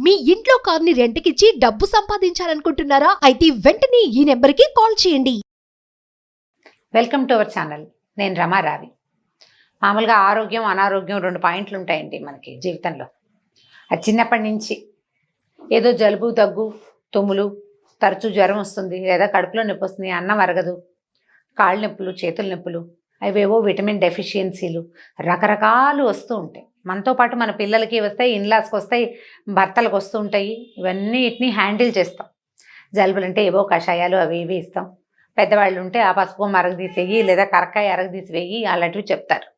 మీ ఇంట్లో కార్ని రెంట్కిచ్చి డబ్బు సంపాదించాలనుకుంటున్నారా? అయితే వెంటనే ఈ నెంబర్కి కాల్ చేయండి. Welcome to our channel. నేను రమారావి. మామూలుగా ఆరోగ్యం అనారోగ్యం 2 పాయింట్లు ఉంటాయండి మనకి జీవితంలో. అది చిన్నప్పటి నుంచి ఏదో జలుబు దగ్గు తుమ్ములు, తరచూ జ్వరం వస్తుంది, లేదా కడుపులో నొప్పి వస్తుంది, అన్నం అరగదు, కాళ్ళు నొప్పులు, చేతుల నొప్పులు, అవేవో విటమిన్ డెఫిషియన్సీలు, రకరకాలు వస్తూ ఉంటాయి. మనతో పాటు మన పిల్లలకి వస్తాయి, ఇన్లాస్కి వస్తాయి, భర్తలకు వస్తూ ఉంటాయి. ఇవన్నిటిని హ్యాండిల్ చేస్తాం. జలుబులు అంటే ఏవో కషాయాలు అవి ఇవి ఇస్తాం. పెద్దవాళ్ళు ఉంటే ఆ పసుపు అరగదీసి వెయ్యి, లేదా కరక్కాయ అరగదీసి వెయ్యి అలాంటివి చెప్తారు.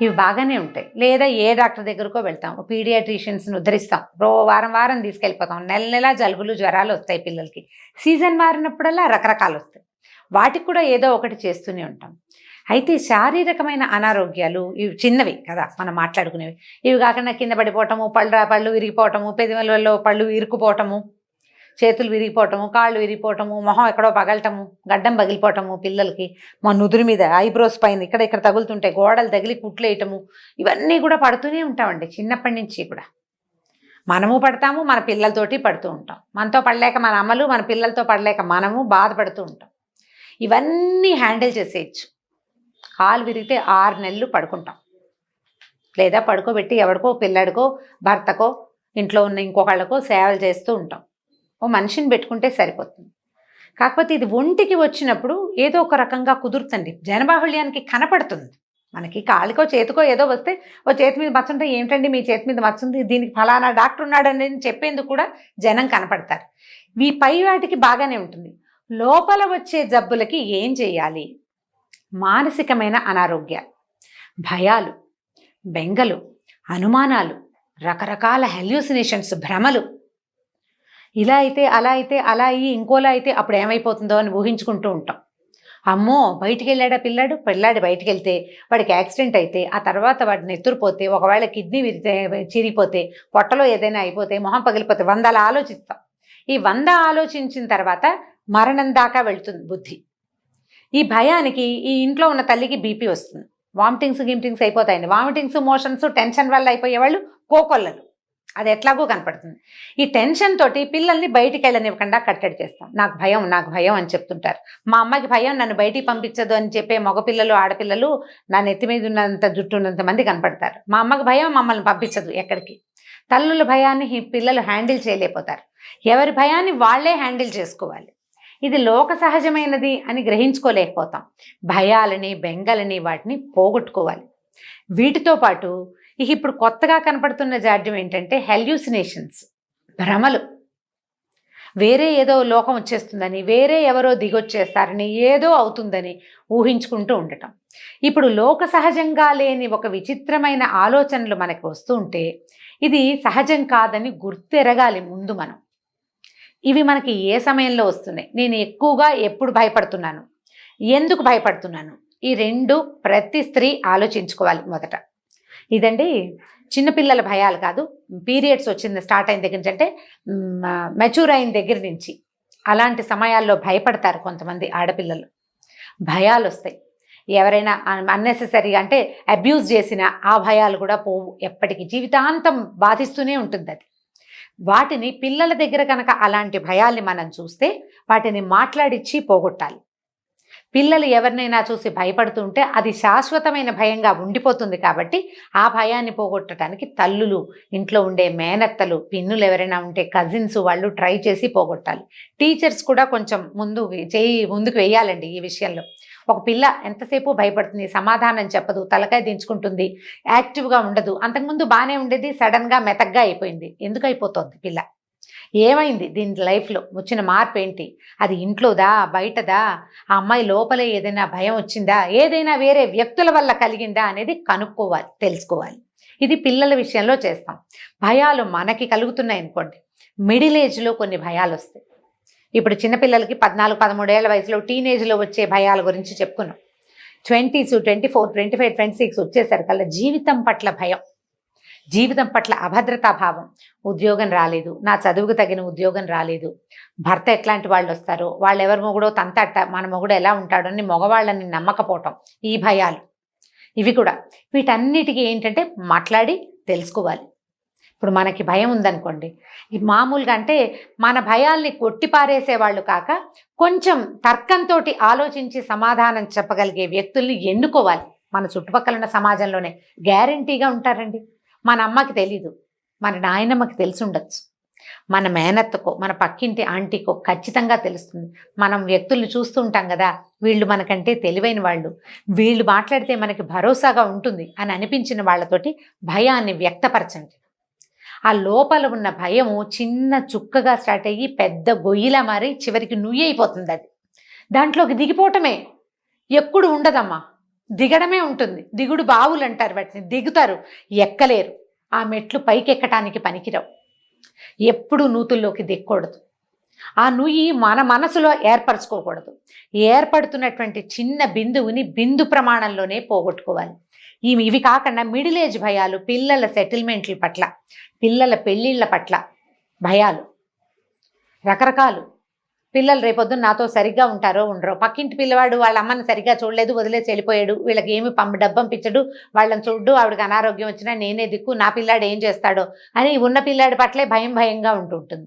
ఇవి బాగానే ఉంటాయి. లేదా ఏ డాక్టర్ దగ్గరకో వెళ్తాం, పీడియాట్రిషియన్స్ని ఉద్ధరిస్తాం, వారం వారం తీసుకెళ్ళిపోతాం. నెల నెల జలుబులు జ్వరాలు వస్తాయి పిల్లలకి. సీజన్ మారినప్పుడల్లా రకరకాలు వస్తాయి. వాటికి కూడా ఏదో ఒకటి చేస్తూనే ఉంటాం. అయితే శారీరకమైన అనారోగ్యాలు ఇవి చిన్నవి కదా మనం మాట్లాడుకునేవి. ఇవి కాకుండా కింద పడిపోవటము, పళ్ళు విరిగిపోవటము, పెదవులలో పళ్ళు ఇరుక్కుపోవటము, చేతులు విరిగిపోవటము, కాళ్ళు విరిగిపోవటము, మొహం ఎక్కడో పగలటము, గడ్డం పగిలిపోవటము, పిల్లలకి మా నుదురు మీద ఐబ్రోస్ పైన ఇక్కడ తగులుతుంటాయి, గోడలు తగిలి కుట్లేయటము, ఇవన్నీ కూడా పడుతూనే ఉంటామండి చిన్నప్పటి నుంచి కూడా. మనము పడతాము, మన పిల్లలతోటి పడుతూ ఉంటాం. మనతో పడలేక మన అమ్మలు, మన పిల్లలతో పడలేక మనము బాధపడుతూ ఉంటాం. ఇవన్నీ హ్యాండిల్ చేసేయచ్చు. కాలు విరిగితే 6 నెలలు పడుకుంటాం, లేదా పడుకోబెట్టి ఎవరికో పిల్లడికో భర్తకో ఇంట్లో ఉన్న ఇంకొకళ్ళకో సేవలు చేస్తూ ఉంటాం. ఓ మనిషిని పెట్టుకుంటే సరిపోతుంది. కాకపోతే ఇది ఒంటికి వచ్చినప్పుడు ఏదో ఒక రకంగా కుదురుతుంది. జనబాహుళ్యానికి కనపడుతుంది. మనకి కాళ్ళకో చేతికో ఏదో వస్తే ఓ చేతి మీద మచ్చ ఉంటే ఏమిటండి మీ చేతి మీద మచ్చ ఉంది, దీనికి ఫలానా డాక్టర్ ఉన్నాడని చెప్పేందుకు కూడా జనం కనపడతారు. ఈ పై వాటికి బాగానే ఉంటుంది. లోపల వచ్చే జబ్బులకి ఏం చేయాలి? మానసికమైన అనారోగ్యాలు, భయాలు, బెంగలు, అనుమానాలు, రకరకాల హెల్యూసినేషన్స్, భ్రమలు, ఇలా అయితే అలా అయితే అలా అయ్యి ఇంకోలా అయితే అప్పుడు ఏమైపోతుందో అని ఊహించుకుంటూ ఉంటాం. అమ్మో బయటికి వెళ్ళాడా పిల్లాడు బయటికి వెళ్తే వాడికి యాక్సిడెంట్ అయితే, ఆ తర్వాత వాడిని ఎత్తురుపోతే, ఒకవేళ కిడ్నీ చిరిగిపోతే, పొట్టలో ఏదైనా అయిపోతే, మొహం పగిలిపోతే 100 ఆలోచిస్తాం. ఈ 100 ఆలోచించిన తర్వాత మరణం దాకా వెళ్తుంది బుద్ధి. ఈ భయానికి ఈ ఇంట్లో ఉన్న తల్లికి బీపీ వస్తుంది, వామిటింగ్స్ అయిపోతాయండి. వామిటింగ్స్, మోషన్స్, టెన్షన్ వల్ల అయిపోయేవాళ్ళు కోకొల్లలు, అది ఎట్లాగో కనపడుతుంది. ఈ టెన్షన్ తోటి పిల్లల్ని బయటికి వెళ్ళనివ్వకుండా కట్టడి చేస్తాం. నాకు భయం అని చెప్తుంటారు. మా అమ్మకి భయం, నన్ను బయటికి పంపించదు అని చెప్పే మగపిల్లలు, ఆడపిల్లలు నా నెత్తి మీద ఉన్నంత జుట్టు ఉన్నంత మంది కనపడతారు. మా అమ్మకి భయం, మమ్మల్ని పంపించదు ఎక్కడికి. తల్లుల భయాన్ని పిల్లలు హ్యాండిల్ చేయలేకపోతారు. ఎవరి భయాన్ని వాళ్ళే హ్యాండిల్ చేసుకోవాలి. ఇది లోక సహజమైనది అని గ్రహించుకోలేకపోతాం. భయాలని, బెంగలని వాటిని పోగొట్టుకోవాలి. వీటితో పాటు ఇప్పుడు కొత్తగా కనపడుతున్న జాడ్యం ఏంటంటే హెల్యూసినేషన్స్, భ్రమలు. వేరే ఏదో లోకం వచ్చేస్తుందని, వేరే ఎవరో దిగొచ్చేస్తారని, ఏదో అవుతుందని ఊహించుకుంటూ ఉండటం. ఇప్పుడు లోక సహజంగా లేని ఒక విచిత్రమైన ఆలోచనలు మనకు వస్తూ ఉంటే ఇది సహజం కాదని గుర్తెరగాలి ముందు మనం. ఇవి మనకి ఏ సమయంలో వస్తున్నాయి, నేను ఎక్కువగా ఎప్పుడు భయపడుతున్నాను, ఎందుకు భయపడుతున్నాను, ఈ 2 ప్రతి స్త్రీ ఆలోచించుకోవాలి మొదట. ఇదండి చిన్నపిల్లల భయాలు కాదు, పీరియడ్స్ స్టార్ట్ అయిన దగ్గర నుంచి, అంటే మెచ్యూర్ అయిన దగ్గర నుంచి అలాంటి సమయాల్లో భయపడతారు కొంతమంది ఆడపిల్లలు. భయాలు వస్తాయి. ఎవరైనా అన్నెసెసరీగా అంటే అబ్యూజ్ చేసిన ఆ భయాలు కూడా పోవు, ఎప్పటికీ జీవితాంతం బాధిస్తూనే ఉంటుంది అది. వాటిని పిల్లల దగ్గర కనుక అలాంటి భయాల్ని మనం చూస్తే వాటిని మాట్లాడిచ్చి పోగొట్టాలి. పిల్లలు ఎవరినైనా చూసి భయపడుతుంటే అది శాశ్వతమైన భయంగా ఉండిపోతుంది. కాబట్టి ఆ భయాన్ని పోగొట్టడానికి తల్లులు, ఇంట్లో ఉండే మేనత్తలు, పిన్నులు ఎవరైనా ఉంటే కజిన్స్, వాళ్ళు ట్రై చేసి పోగొట్టాలి. టీచర్స్ కూడా కొంచెం ముందుకు వేయాలండి ఈ విషయంలో. ఒక పిల్ల ఎంతసేపు భయపడుతుంది, సమాధానం చెప్పదు, తలకాయ దించుకుంటుంది, యాక్టివ్గా ఉండదు. అంతకుముందు బాగానే ఉండేది, సడన్గా మెతగ్గా అయిపోయింది. ఎందుకు అయిపోతుంది పిల్ల? ఏమైంది? దీని లైఫ్లో వచ్చిన మార్పు ఏంటి? అది ఇంట్లోదా, బయటదా, ఆ అమ్మాయి లోపలే ఏదైనా భయం వచ్చిందా, ఏదైనా వేరే వ్యక్తుల వల్ల కలిగిందా అనేది కనుక్కోవాలి, తెలుసుకోవాలి. ఇది పిల్లల విషయంలో చేస్తాం. భయాలు మనకి కలుగుతున్నాయి అనుకోండి, మిడిల్ ఏజ్లో కొన్ని భయాలు వస్తాయి. ఇప్పుడు చిన్నపిల్లలకి 14-13 ఏళ్ల వయసులో టీనేజ్లో వచ్చే భయాల గురించి చెప్పుకున్నాం. 20s, 24, 25, 26 వచ్చేసరికల్లా జీవితం పట్ల భయం, జీవితం పట్ల అభద్రతాభావం. ఉద్యోగం రాలేదు, నా చదువుకు తగిన ఉద్యోగం రాలేదు, భర్త ఎట్లాంటి వాళ్ళు వస్తారో, వాళ్ళు ఎవరి మొగుడో తంతట, మన మొగుడు ఎలా ఉంటాడో అని మగవాళ్ళని నమ్మకపోవటం, ఈ భయాలు. ఇవి కూడా వీటన్నిటికీ ఏంటంటే మాట్లాడి తెలుసుకోవాలి. ఇప్పుడు మనకి భయం ఉందనుకోండి, ఈ మామూలుగా అంటే మన భయాల్ని కొట్టిపారేసే వాళ్ళు కాక కొంచెం తర్కంతో ఆలోచించి సమాధానం చెప్పగలిగే వ్యక్తుల్ని ఎన్నుకోవాలి. మన చుట్టుపక్కల ఉన్న సమాజంలోనే గ్యారంటీగా ఉంటారండి. మన అమ్మకి తెలీదు, మన నాయనమ్మకి తెలిసి ఉండొచ్చు, మన మేనత్తకో మన పక్కింటి ఆంటీకో ఖచ్చితంగా తెలుస్తుంది. మనం వ్యక్తుల్ని చూస్తూ ఉంటాం కదా, వీళ్ళు మనకంటే తెలివైన వాళ్ళు, వీళ్ళు మాట్లాడితే మనకి భరోసాగా ఉంటుంది అని అనిపించిన వాళ్ళతోటి భయాన్ని వ్యక్తపరచండి. ఆ లోపల ఉన్న భయము చిన్న చుక్కగా స్టార్ట్ అయ్యి పెద్ద గొయ్యిలా మారి చివరికి నుయ్యి అయిపోతుంది. అది దాంట్లోకి దిగిపోవటమే, ఎప్పుడు ఉండదమ్మా, దిగడమే ఉంటుంది. దిగుడు బావులు అంటారు వాటిని, దిగుతారు, ఎక్కలేరు. ఆ మెట్లు పైకెక్కటానికి పనికిరావు. ఎప్పుడు నూతుల్లోకి దిక్కకూడదు. ఆ నుయ్యి మన మనసులో ఏర్పరచుకోకూడదు. ఏర్పడుతున్నటువంటి చిన్న బిందువుని బిందు ప్రమాణంలోనే పోగొట్టుకోవాలి. ఇవి కాకుండా మిడిల్ ఏజ్ భయాలు, పిల్లల సెటిల్మెంట్ల పట్ల, పిల్లల పెళ్ళిళ్ళ పట్ల భయాలు రకరకాలు. పిల్లలు రేపొద్దున నాతో సరిగ్గా ఉంటారో ఉండరో, పక్కింటి పిల్లవాడు వాళ్ళ అమ్మని సరిగ్గా చూడలేదు, వదిలేసి వెళ్ళిపోయాడు, వీళ్ళకి ఏమి డబ్బంపించడు, వాళ్ళని చూడ్డు, ఆవిడకి అనారోగ్యం వచ్చినా నేనే దిక్కు, నా పిల్లాడు ఏం చేస్తాడో అని ఉన్న పిల్లాడి పట్లే భయంగా ఉంటుంటుంది.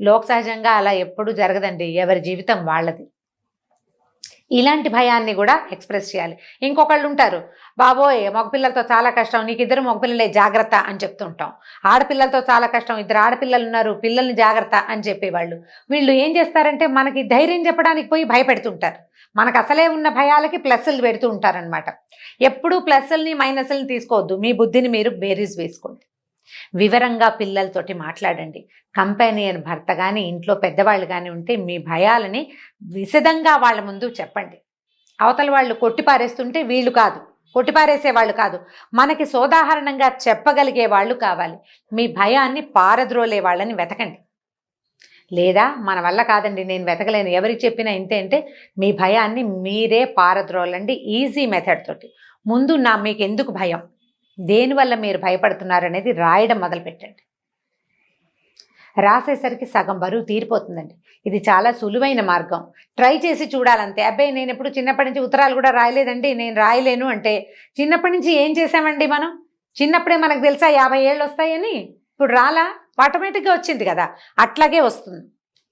లోక సహజంగా అలా ఎప్పుడూ జరగదండి, ఎవరి జీవితం వాళ్ళది. ఇలాంటి భయాన్ని కూడా ఎక్స్ప్రెస్ చేయాలి. ఇంకొకళ్ళు ఉంటారు, బాబోయ్ మగపిల్లలతో చాలా కష్టం, నీకు ఇద్దరు మగపిల్లలే జాగ్రత్త అని చెప్తుంటాం. ఆడపిల్లలతో చాలా కష్టం, ఇద్దరు ఆడపిల్లలు ఉన్నారు, పిల్లల్ని జాగ్రత్త అని చెప్పేవాళ్ళు. వీళ్ళు ఏం చేస్తారంటే మనకి ధైర్యం చెప్పడానికి పోయి భయపెడుతుంటారు. మనకు అసలే ఉన్న భయాలకి ప్లస్లు పెడుతూ ఉంటారనమాట. ఎప్పుడూ ప్లస్ల్ని మైనస్ల్ని తీసుకోవద్దు, మీ బుద్ధిని మీరు బేరీజ్ వేసుకోండి. వివరంగా పిల్లలతోటి మాట్లాడండి. కంపానియన్ భర్త కానీ ఇంట్లో పెద్దవాళ్ళు కానీ ఉంటే మీ భయాలని విశదంగా వాళ్ళ ముందు చెప్పండి. అవతల వాళ్ళు కొట్టిపారేస్తుంటే వీళ్ళు కాదు, కొట్టిపారేసే వాళ్ళు కాదు, మనకి సోదాహరణంగా చెప్పగలిగే వాళ్ళు కావాలి. మీ భయాన్ని పారద్రోలే వాళ్ళని వెతకండి. లేదా మన వల్ల కాదండి, నేను వెతకలేను, ఎవరికి చెప్పినా ఇంతే అంటే మీ భయాన్ని మీరే పారద్రోలండి ఈజీ మెథడ్ తోటి. ముందు మీకు ఎందుకు భయం, దేనివల్ల మీరు భయపడుతున్నారు అనేది రాయడం మొదలుపెట్టండి. రాసేసరికి సగం బరువు తీరిపోతుందండి. ఇది చాలా సులువైన మార్గం, ట్రై చేసి చూడాలంతే. అబ్బాయి నేను ఎప్పుడు చిన్నప్పటి నుంచి ఉత్తరాలు కూడా రాయలేదండి, నేను రాయలేను అంటే చిన్నప్పటి నుంచి ఏం చేసామండి మనం? చిన్నప్పుడే మనకు తెలుసా 50 ఏళ్ళు వస్తాయని? ఇప్పుడు రాలా, ఆటోమేటిక్గా వచ్చింది కదా, అట్లాగే వస్తుంది.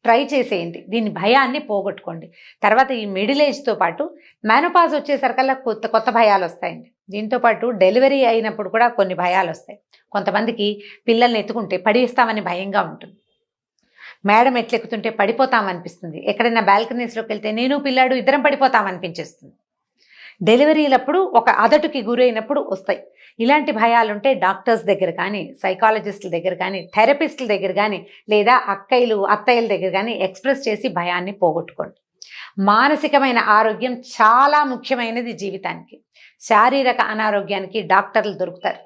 ట్రై చేసేయండి, దీని భయాన్ని పోగొట్టుకోండి. తర్వాత ఈ మిడిల్ ఏజ్తో పాటు మెనోపాజ్ వచ్చేసరికల్లా కొత్త భయాలు వస్తాయండి. దీంతోపాటు డెలివరీ అయినప్పుడు కూడా కొన్ని భయాలు వస్తాయి. కొంతమందికి పిల్లల్ని ఎత్తుకుంటే పడేస్తామని భయంగా ఉంటుంది, మేడం ఎట్లెక్కుతుంటే పడిపోతామనిపిస్తుంది, ఎక్కడైనా బాల్కనీస్లోకి వెళ్తే నేను పిల్లాడు ఇద్దరం పడిపోతామనిపించేస్తుంది. డెలివరీలప్పుడు ఒక అదటుకి గురైనప్పుడు వస్తాయి. ఇలాంటి భయాలుంటే డాక్టర్స్ దగ్గర కానీ, సైకాలజిస్టుల దగ్గర కానీ, థెరపిస్టుల దగ్గర కానీ, లేదా అత్తయ్యల దగ్గర కానీ ఎక్స్ప్రెస్ చేసి భయాన్ని పోగొట్టుకోండి. మానసికమైన ఆరోగ్యం చాలా ముఖ్యమైనది జీవితానికి. శారీరక అనారోగ్యానికి డాక్టర్లు దొరుకుతారు.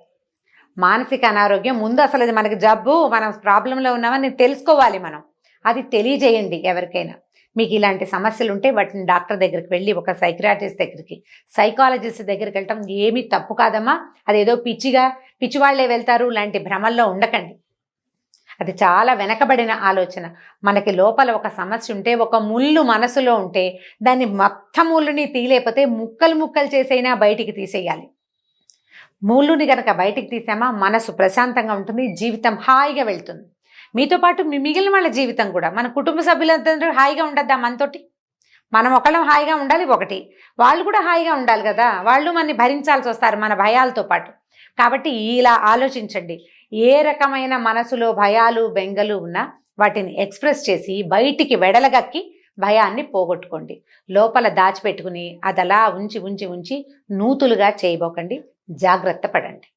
మానసిక అనారోగ్యం ముందు అసలు అది మనకి జబ్బు, మనం ప్రాబ్లంలో ఉన్నామని తెలుసుకోవాలి. మనం అది తెలియజేయండి ఎవరికైనా. మీకు ఇలాంటి సమస్యలు ఉంటే వాటిని డాక్టర్ దగ్గరికి వెళ్ళి, ఒక సైకియాట్రిస్ట్ దగ్గరికి, సైకాలజిస్ట్ దగ్గరికి వెళ్ళటం ఏమీ తప్పు కాదమ్మా. అదేదో పిచ్చివాళ్లే వెళ్తారు లాంటి భ్రమల్లో ఉండకండి. అది చాలా వెనకబడిన ఆలోచన. మనకి లోపల ఒక సమస్య ఉంటే, ఒక ముళ్ళు మనసులో ఉంటే దాన్ని మొత్తం ముళ్ళుని తీలేకపోతే ముక్కలు చేసైనా బయటికి తీసేయాలి. ముళ్ళుని కనుక బయటికి తీసామా మనసు ప్రశాంతంగా ఉంటుంది, జీవితం హాయిగా వెళ్తుంది. మీతో పాటు మిగిలిన వాళ్ళ జీవితం కూడా, మన కుటుంబ సభ్యులందరూ హాయిగా ఉండద్దా మనతోటి? మనం ఒకళ్ళం హాయిగా ఉండాలి, ఒకటి వాళ్ళు కూడా హాయిగా ఉండాలి కదా, వాళ్ళు మనని భరించాల్సి వస్తారు మన భయాలతో పాటు. కాబట్టి ఇలా ఆలోచించండి. ఏ రకమైన మనసులో భయాలు బెంగలు ఉన్నా వాటిని ఎక్స్ప్రెస్ చేసి బయటికి వెడలగక్కి భయాన్ని పోగొట్టుకోండి. లోపల దాచిపెట్టుకుని అదలా ఉంచి నూతులుగా చేయబోకండి. జాగ్రత్త పడండి.